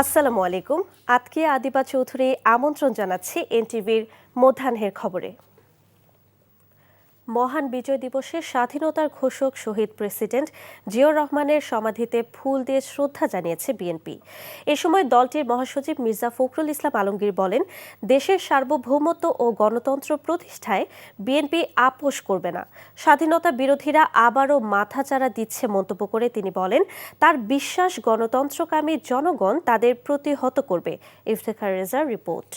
আসসালামু আলাইকুম। আতকিয়া আদিবা চৌধুরী আমন্ত্রণ জানাচ্ছি এনটিভির মধ্যাহ্নের খবরে। মহান বিজয় দিবসে স্বাধীনতার ঘোষক শহীদ প্রেসিডেন্ট জিয়াউর রহমানের সমাধিতে ফুল দিয়ে শ্রদ্ধা জানিয়েছে বিএনপি। এ সময় দলটির মহাসচিব মির্জা ফখরুল ইসলাম আলমগীর বলেন, দেশের সার্বভৌমত্ব ও গণতন্ত্র প্রতিষ্ঠায় বিএনপি আপোষ করবে না। স্বাধীনতা বিরোধীরা আবারও মাথাচাড়া দিচ্ছে মন্তব্য করে তিনি বলেন, তার বিশ্বাস গণতন্ত্রকামী জনগণ তাদের প্রতিহত করবে। ইফতেখার রেজার রিপোর্ট।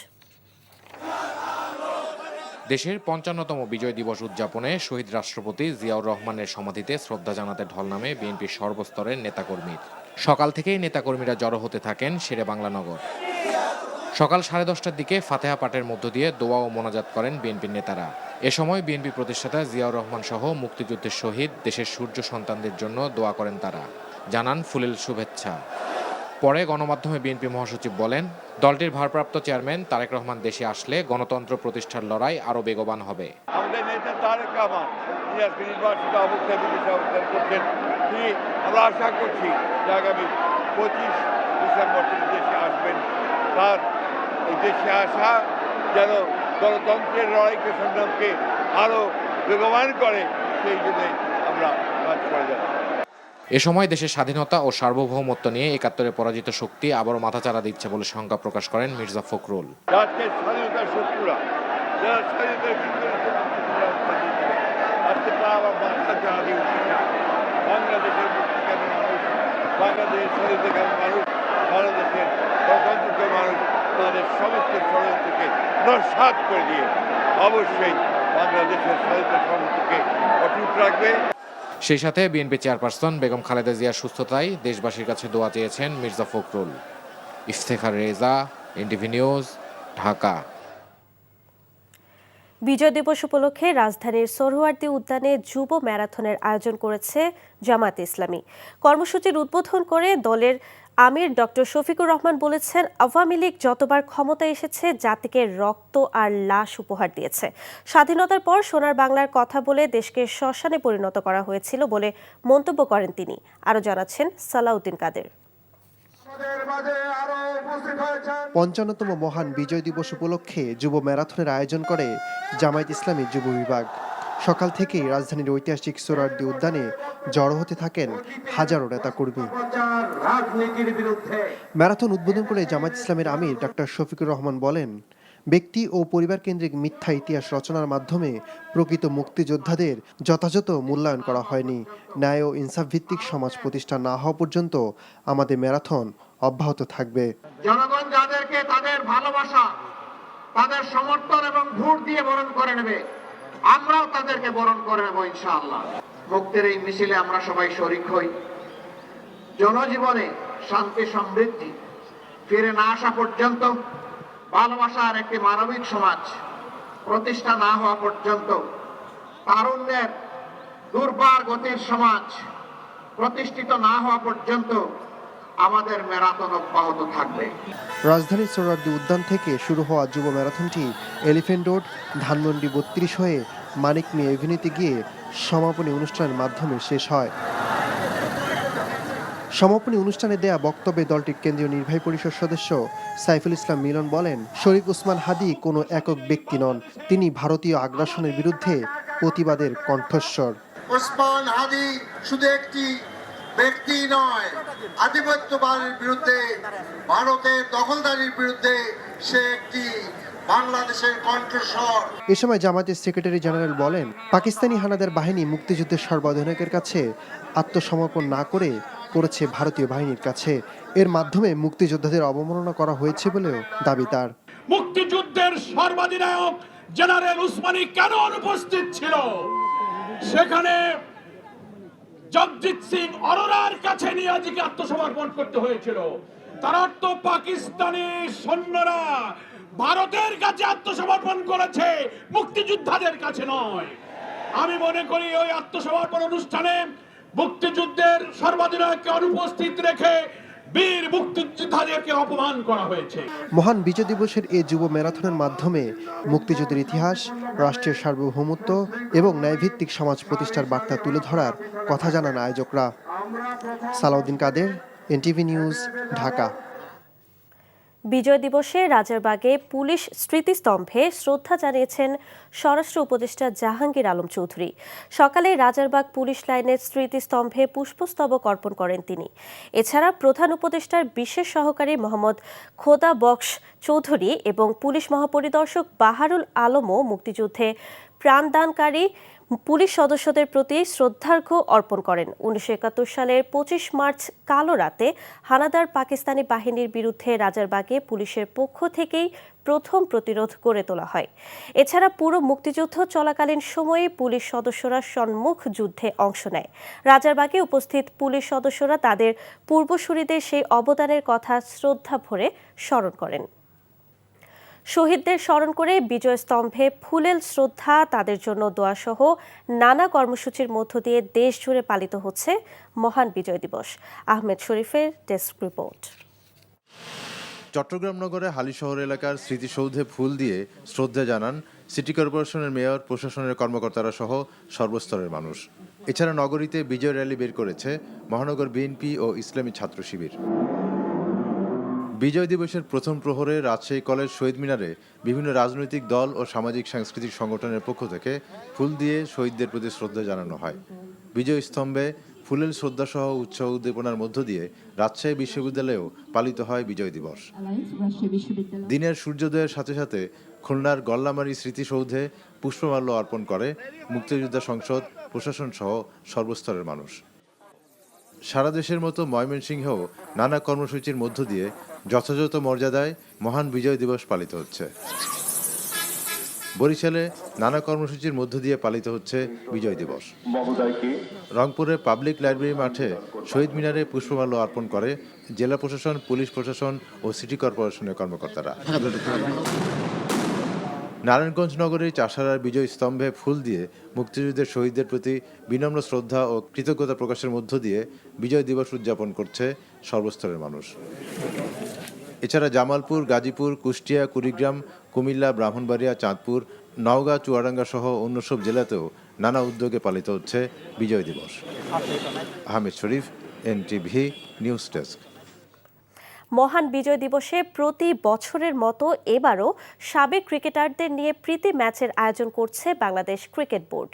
দেশের ৫৫তম বিজয় দিবস উদযাপনে শহীদ রাষ্ট্রপতি জিয়াউর রহমানের সমাধিতে শ্রদ্ধা জানাতে ঢল নামে বিএনপির সর্বস্তরের নেতাকর্মীর। সকাল থেকেই নেতাকর্মীরা জড়ো হতে থাকেন শেরে বাংলা নগর। সকাল 10:30টার দিকে ফাতেহা পাঠের মধ্য দিয়ে দোয়া ও মোনাজাত করেন বিএনপির নেতারা। এ সময় বিএনপি প্রতিষ্ঠাতা জিয়াউর রহমান সহ মুক্তিযুদ্ধের শহীদ দেশের সূর্য সন্তানদের জন্য দোয়া করেন তারা, জানান ফুলেল শুভেচ্ছা। পরে গণমাধ্যমে বিএনপি মহাসচিব বলেন, দলটির ভারপ্রাপ্ত চেয়ারম্যান তারেক রহমান দেশে আসলে গণতন্ত্র প্রতিষ্ঠার লড়াই আরও বেগবান হবে। আমাদের নেতা তারেক রহমান নির্বাচিত অবস্থায় বিদেশে অবস্থান করছেন। আমরা আশা করছি যে আগামী 25 ডিসেম্বর তিনি দেশে আসবেন। তার এই দেশে আসা যেন গণতন্ত্রের লড়াইকে সংগ্রামকে আরও বেগবান করে, সেই জন্য আমরা কাজ করে যাচ্ছি। এ সময় দেশের স্বাধীনতা ও সার্বভৌমত্ব নিয়ে ৭১-এ পরাজিত শক্তি আবারও মাথাচাড়া দিচ্ছে বলে শঙ্কা প্রকাশ করেন মির্জা ফখরুল। আজকে স্বাধীনতার শত্রুরা যারা স্বাধীনতার আজকে তারা আবার মাথাচাড়া দিয়ে উঠছে। বাংলাদেশের মুক্তিকামী মানুষ, বাংলাদেশের স্বাধীনতাকামী মানুষ, বাংলাদেশের গণতন্ত্রের মানুষ তাদের সমস্ত ষড়যন্ত্রকে নস্যাৎ করে দিয়ে অবশ্যই বাংলাদেশের স্বাধীনতা সমস্যাকে অটুট রাখবে। সেই সাথে বিএনপি চেয়ারপারসন বেগম খালেদা জিয়ার সুস্থতায় দেশবাসীর কাছে দোয়া চেয়েছেন মির্জা ফখরুল। Iftekhar Reza, NTV news, Dhaka. বিজয় দিবস উপলক্ষে রাজধানীর সোহরাওয়ার্দী উদ্যানে যুব ম্যারাথনের আয়োজন করেছে জামায়াতে ইসলামী। কর্মসূচির উদ্বোধন করে দলের আমির ডক্টর শফিকুর রহমান বলেছেন, আওয়ামী লীগ যতবার ক্ষমতায় এসেছে জাতিকে রক্ত আর লাশ উপহার দিয়েছে। স্বাধীনতার পর সোনার বাংলার কথা বলে দেশকে শ্মশানে পরিণত করা হয়েছিল বলে মন্তব্য করেন তিনি। আরও জানাচ্ছেন সালাউদ্দিন কাদের। ৫৫তম মহান বিজয় দিবস উপলক্ষে যুব ম্যারাথনের আয়োজন করে জামায়াত ইসলামী যুব বিভাগ। সকাল থেকেই রাজধানীর ঐতিহাসিক সোহরাওয়ার্দী উদ্যানে জড়ো হতে থাকেন হাজারো নেতাকর্মী। ম্যারাথন উদ্বোধন করে জামায়াত ইসলামের আমির ডক্টর শফিকুর রহমান বলেন, ব্যক্তি ও পরিবার কেন্দ্রিক মিথ্যা ইতিহাস রচনার মাধ্যমে প্রকৃত মুক্তিযোদ্ধাদের যথাযথ মূল্যায়ন করা হয়নি। ন্যায় ও ইনসাফ ভিত্তিক সমাজ প্রতিষ্ঠা না হওয়া পর্যন্ত আমাদের ম্যারাথন অব্যাহত থাকবে। জনগণ যাদেরকে তাদের ভালোবাসা, তাদের সমর্থন এবং ভোট দিয়ে বরণ করে নেবে, আমরাও তাদেরকে বরণ করে নেব ইনশাআল্লাহ। মুক্তির এই মিছিলে আমরা সবাই শরীক হই। জনজীবনে শান্তি সমৃদ্ধি ফিরে না আসা পর্যন্ত, ভালোবাসার একটি মানবিক সমাজ প্রতিষ্ঠা না হওয়া পর্যন্ত, তারুণ্যের দুর্বার গতির সমাজ প্রতিষ্ঠিত না হওয়া পর্যন্ত আমাদের ম্যারাথন অব্যাহত থাকবে। রাজধানীর সোহরাওয়ার্দী উদ্যান থেকে শুরু হওয়া যুব ম্যারাথনটি এলিফ্যান্ট রোড, ধানমন্ডি ৩২ হয়ে মানিক মিয়া এভিনিউতে গিয়ে সমাপনী অনুষ্ঠানের মাধ্যমে শেষ হয়। সমাপনী অনুষ্ঠানে দেয়া বক্তব্যে দলটির কেন্দ্রীয় নির্বাহী পরিষদ সদস্য সাইফুল ইসলাম মিলন বলেন, শরীফ ওসমান হাদী কোনো একক ব্যক্তি নন, তিনি ভারতীয় আগ্রাসনের বিরুদ্ধে প্রতিবাদের কণ্ঠস্বর। ওসমান হাদী শুধু একটি ব্যক্তি নয়, আধিপত্যবাদের বিরুদ্ধে, ভারতের দখলদারির বিরুদ্ধে সে একটি বাংলাদেশের কণ্ঠস্বর। এ সময় জামায়াতের সেক্রেটারি জেনারেল বলেন, পাকিস্তানি হানাদার বাহিনী মুক্তিযুদ্ধের সর্বাধিনায়কের কাছে আত্মসমর্পণ না করে পড়েছে ভারতীয় বাহিনীর কাছে। এর মাধ্যমে মুক্তিযোদ্ধাদের অবমাননা করা হয়েছে বলেও দাবি তার। মুক্তিযুদ্ধের সর্বাধিনায়ক জেনারেল উসমানী কেন অনুপস্থিত ছিল? সেখানে জগজিৎ সিং অরোরার কাছে নিয়াজিকে আত্মসমর্পণ করতে হয়েছিল। তার অর্থ পাকিস্তানি সৈন্যরা ভারতের কাছে আত্মসমর্পণ করেছে, মুক্তিযোদ্ধাদের কাছে নয়। আমি মনে করি ওই আত্মসমর্পণ অনুষ্ঠানে মুক্তিযুদ্ধের সর্বাধিনায়ককে অনুপস্থিত রেখে বীর মুক্তিযোদ্ধাদেরকে অপমান করা হয়েছে। মহান বিজয় দিবসের এই যুব ম্যারাথনের মাধ্যমে মুক্তিযুদ্ধের ইতিহাস, রাষ্ট্রের সার্বভৌমত্ব এবং ন্যায়ভিত্তিক সমাজ প্রতিষ্ঠার বার্তা তুলে ধরার কথা জানান আয়োজকরা। সালাউদ্দিন কাদের, এনটিভি নিউজ, ঢাকা। বিজয় দিবসে রাজারবাগে পুলিশ স্মৃতিস্তম্ভে শ্রদ্ধা জানিয়েছেন স্বরাষ্ট্র উপদেষ্টা জাহাঙ্গীর আলম চৌধুরী। সকালে রাজারবাগ পুলিশ লাইনের স্মৃতিস্তম্ভে পুষ্পস্তবক অর্পণ করেন তিনি। এছাড়া প্রধান উপদেষ্টার বিশেষ সহকারী মোহাম্মদ খোদা বক্স চৌধুরী এবং পুলিশ মহাপরিদর্শক বাহারুল আলমও মুক্তিযুদ্ধে প্রাণদানকারী পুলিশ সদস্যদের প্রতি শ্রদ্ধার্ঘ্য অর্পণ করেন। 1971 সালের 25 মার্চ কালো রাতে হানাদার পাকিস্তানি বাহিনীর বিরুদ্ধে রাজারবাগে পুলিশের পক্ষ থেকেই প্রথম প্রতিরোধ গড়ে তোলা হয়। এছাড়া পুরো মুক্তিযুদ্ধ চলাকালীন সময়ে পুলিশ সদস্যরা সম্মুখ যুদ্ধে অংশ নেয়। রাজারবাগে উপস্থিত পুলিশ সদস্যরা তাদের পূর্বসূরিদের সেই অবদানের কথা শ্রদ্ধা ভরে স্মরণ করেন। শহীদদের স্মরণ করে বিজয় স্তম্ভে ফুলেল শ্রদ্ধা, তাদের জন্য দোয়াসহ নানা কর্মসূচির মধ্য দিয়ে দেশ জুড়ে পালিত হচ্ছে মহান বিজয় দিবস। আহমেদ শরীফের ডেস্ক রিপোর্ট। চট্টগ্রাম নগরে হালিশহর এলাকার স্মৃতিসৌধে ফুল দিয়ে শ্রদ্ধা জানান সিটি কর্পোরেশনের মেয়র, প্রশাসনের কর্মকর্তারা সহ সর্বস্তরের মানুষ। এছাড়া নগরীতে বিজয় র্যালি বের করেছে মহানগর বিএনপি ও ইসলামী ছাত্র শিবির। বিজয় দিবসের প্রথম প্রহরে রাজশাহী কলেজ শহীদ মিনারে বিভিন্ন রাজনৈতিক দল ও সামাজিক সাংস্কৃতিক সংগঠনের পক্ষ থেকে ফুল দিয়ে শহীদদের প্রতি শ্রদ্ধা জানানো হয়। বিজয় স্তম্ভে ফুলেল শ্রদ্ধাসহ উৎসাহ উদ্দীপনার মধ্য দিয়ে রাজশাহী বিশ্ববিদ্যালয়েও পালিত হয় বিজয় দিবস। দিনের সূর্যোদয়ের সাথে সাথে খুলনার গল্লামারী স্মৃতিসৌধে পুষ্পমাল্য অর্পণ করে মুক্তিযোদ্ধা সংসদ, প্রশাসন সহ সর্বস্তরের মানুষ। সারা দেশের মতো ময়মনসিংহেও নানা কর্মসূচির মধ্য দিয়ে যথাযথ মর্যাদায় মহান বিজয় দিবস পালিত হচ্ছে। বরিশালে নানা কর্মসূচির মধ্য দিয়ে পালিত হচ্ছে বিজয় দিবস। রংপুরে পাবলিক লাইব্রেরি মাঠে শহীদ মিনারে পুষ্পমাল্য অর্পণ করে জেলা প্রশাসন, পুলিশ প্রশাসন ও সিটি কর্পোরেশনের কর্মকর্তারা। নারায়ণগঞ্জ নগরীর চাষারার বিজয় স্তম্ভে ফুল দিয়ে মুক্তিযুদ্ধের শহীদদের প্রতি বিনম্র শ্রদ্ধা ও কৃতজ্ঞতা প্রকাশের মধ্য দিয়ে বিজয় দিবস উদযাপন করছে সর্বস্তরের মানুষ। এছাড়া জামালপুর, গাজীপুর, কুষ্টিয়া, কুড়িগ্রাম, কুমিল্লা, ব্রাহ্মণবাড়িয়া, চাঁদপুর, নওগাঁ, চুয়াডাঙ্গা সহ অন্য সব জেলাতেও নানা উদ্যোগে পালিত হচ্ছে বিজয় দিবস। আহমেদ শরীফ, এনটিভি নিউজ ডেস্ক। মহান বিজয় দিবসে প্রতি বছরের মতো এবারও সাবেক ক্রিকেটারদের নিয়ে প্রীতি ম্যাচের আয়োজন করছে বাংলাদেশ ক্রিকেট বোর্ড।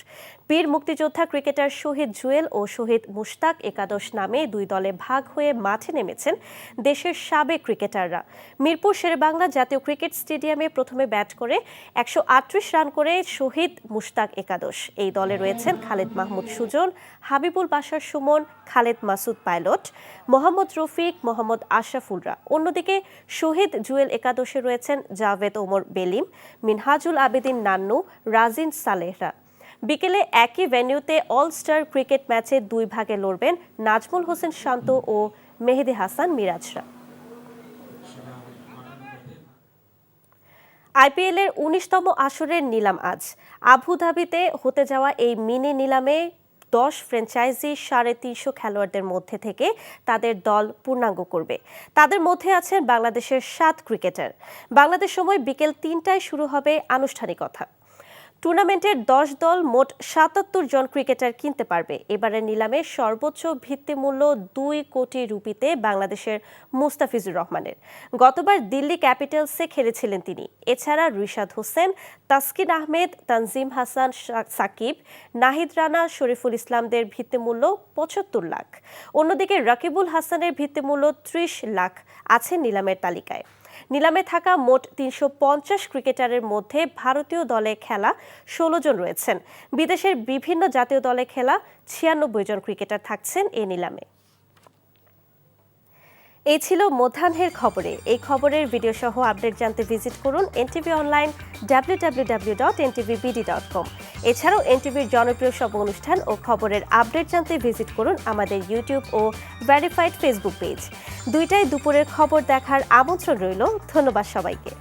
বীর মুক্তিযোদ্ধা ক্রিকেটার শহীদ জুয়েল ও শহীদ মুশতাক একাদশ নামে দুই দলে ভাগ হয়ে মাঠে নেমেছেন দেশের সাবেক ক্রিকেটাররা। মিরপুর শেরেবাংলা জাতীয় ক্রিকেট স্টেডিয়ামে প্রথমে ব্যাট করে 138 রান করে শহীদ মুশতাক একাদশ। এই দলে রয়েছেন খালেদ মাহমুদ সুজন, হাবিবুল বাশার সুমন, খালেদ মাসুদ পাইলট, মোহাম্মদ রফিক, মোহাম্মদ আশরাফুল। অন্যদিকে শহীদ জুয়েল একাদশে রয়েছেন জাভেদ ওমর বেলিম, মিনহাজুল আবেদিন নান্নু, রাজিন সালেহরা। বিকেলে একই ভেন্যুতে অল স্টার ক্রিকেট ম্যাচে দুই ভাগে লড়বেন নাজমুল হোসেন শান্ত ও মেহেদী হাসান মিরাজরা। আইপিএলের 19তম আসরের নিলাম আজ। আবুধাবিতে হতে যাওয়া এই মিনি নিলামে 10 ফ্র্যাঞ্চাইজি 350 খেলোয়াড়দের মধ্যে থেকে তাদের দল পূর্ণাঙ্গ করবে। তাদের মধ্যে আছেন বাংলাদেশের 7 ক্রিকেটার। বাংলাদেশ সময় বিকেল 3টায় শুরু হবে আনুষ্ঠানিকতা। টুর্নামেন্টের 10 দল মোট 77 জন ক্রিকেটার কিনতে পারবে। এবারের নিলামে সর্বোচ্চ ভিত্তিমূল্য 2 কোটি রুপিতে বাংলাদেশের মুস্তাফিজুর রহমানের। গতবার দিল্লি ক্যাপিটালসে খেলেছিলেন তিনি। এছাড়া রিশাদ হোসেন, তাসকিন আহমেদ, তানজিম হাসান, সাকিব, নাহিদ রানা, শরীফুল ইসলামদের ভিত্তিমূল্য 75 লাখ। অন্যদিকে রাকিবুল হাসানের ভিত্তিমূল্য 30 লাখ আছে নিলামের তালিকায়। নিলামে থাকা মোট 350 ক্রিকেটারের মধ্যে ভারতীয় দলে খেলা 16 জন রয়েছেন। বিদেশের বিভিন্ন জাতীয় দলে খেলা 96 জন ক্রিকেটার থাকছেন এই নিলামে। এই ছিল মধ্যাহ্নের খবরে। এই খবরের ভিডিও সহ আপডেট জানতে ভিজিট করুন এনটিভি অনলাইন www.ntvbd.com। এছাড়াও এনটিভির জনপ্রিয় সব অনুষ্ঠান ও খবরের আপডেট জানতে ভিজিট করুন আমাদের ইউটিউব ও ভেরিফাইড ফেসবুক পেজ। দুইটাই দুপুরের খবর দেখার আমন্ত্রণ রইল। ধন্যবাদ সবাইকে।